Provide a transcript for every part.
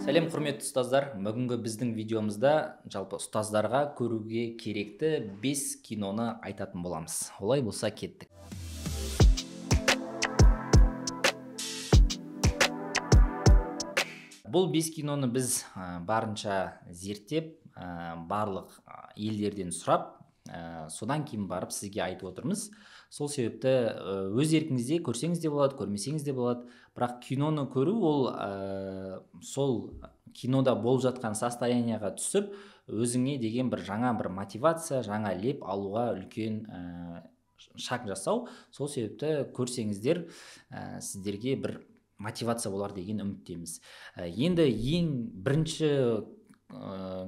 Сәлем құрметті ұстаздар. Бүгінгі біздің видеомызда жалпы ұстаздарға көруге керекті 5 киноны айтатын боламыз. Олай болса кеттік. Бұл 5 киноны біз барынша зерттеп, барлық елдерден сұрап, содан кейін барып сізге айтып отырмыз. Сол себепті өз еркіңізде көрсеңіз де болады, көрмесеңіз де болады. Бірақ киноны көру ол сол кинода болып жатқан состоянияға түсіп, өзіңе деген бір жаңа бір мотивация, жаңа леп алуға үлкен шаг жасау. Сол себепті көрсеңіздер, сіздерге бір мотивация болар деген үміттеміз. Енді ең бірінші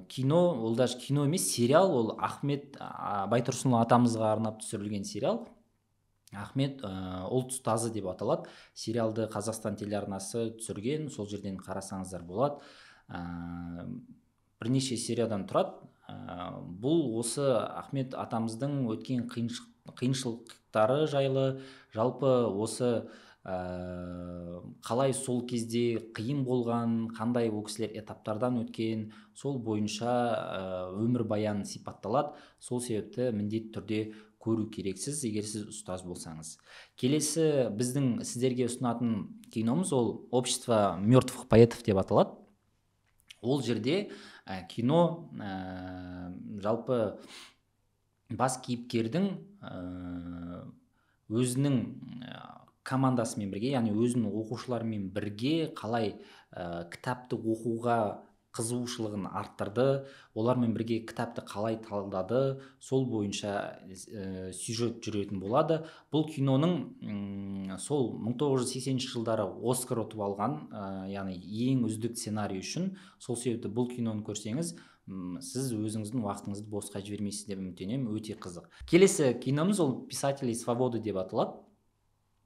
кино, ол даже кино емес, сериал, ол Ахмет Байтұрсынұлы атамызға арнап түсірілген сериал. Ахмет ұлт ұстазы деп аталады. Сериалды Қазақстан телеарнасы түсірген, сол жерден қарасаңыздар болады. Бірнеше сериядан тұрады. Бұл осы Ахмет атамыздың өткен қиыншылықтары жайлы, жалпы осы қалай сол кезде қиын болған, қандай ол кісілер этаптардан өткен, сол бойынша өмір баянын сипатталады. Сол себепті міндетті түрде көру керексіз, егер сіз ұстаз болсаңыз. Келесі біздің сіздерге ұсынатын киномыз ол «Общество мертвых поэтов» деп аталады. Ол жерде кино жалпы бас кейіпкердің өзінің командасымен бірге, яғни өзінің оқушыларымен бірге қалай кітапты оқуға қызығушылығын арттырды, олармен бірге кітапты қалай талдады, сол бойынша сюжет жүретін болады. Бұл киноның сол 1980 жылдары Оскар ұтып алған, яғни ең үздік сценарий үшін. Сол себепті бұл киноны көрсеңіз, сіз өзіңіздің уақытыңызды босқа жібермейсіз деп үміттенемін, өте қызық. Келесі киномыз ол «Писатели свободы» деп аталады.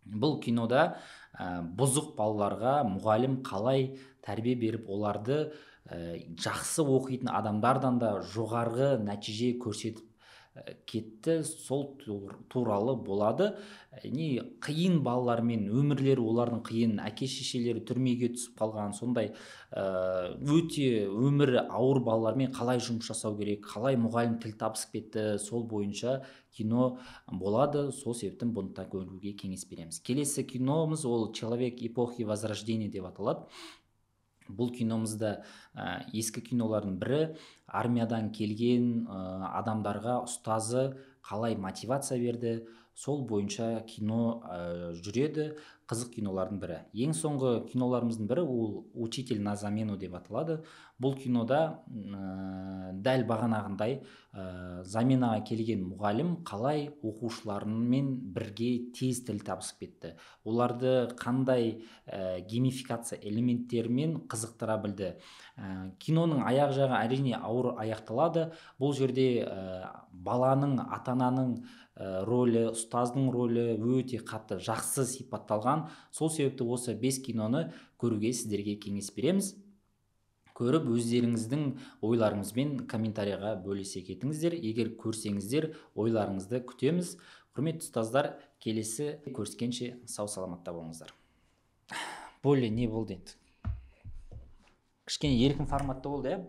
Бұл кинода бұзық балаларға мұғалім қалай тәрбие беріп, оларды жақсы оқитын адамдардан да жоғарғы нәтиже көрсетіп кетті, сол туралы болады. Қиын балалармен өмірлері, олардың қиын, әке-шешелері түрмеге түсіп қалған, сондай өте өмірі ауыр балалармен қалай жұмыс жасау керек, қалай мұғалім тіл табысып кетті, сол бойынша кино болады. Сол себептен бұны да көруге кеңес береміз. Келесі киномыз ол «Человек эпохи Возрождения» деп аталады. Бұл киномызда ескі кинолардың бірі, армиядан келген адамдарға ұстазы қалай мотивация берді, сол бойынша кино жүреді. Қызық кинолардың бірі. Ең соңғы киноларымыздың бірі ол «Учитель на замену» деп аталады. Бұл кинода дәл бағанағындай заменаға келген мұғалім қалай оқушыларымен бірге тез тіл табысып кетті, оларды қандай геймификация элементтерімен қызықтыра білді. Киноның аяқ жағы әрине ауыр аяқталады. Бұл жерде баланың, ата-ананың рөлі, ұстаздың рөлі өте қатты жақсы сипатталған. Сол себепті осы 5 киноны көруге сіздерге кеңес береміз. Көріп, өздеріңіздің ойларыңызбен комментарияға бөлісе кетіңіздер. Егер көрсеңіздер, ойларыңызды күтеміз. Құрметті ұстаздар, келесі көріскенше сау саламатта болыңыздар. Более не болды енді? Кішкене еркін форматта болды,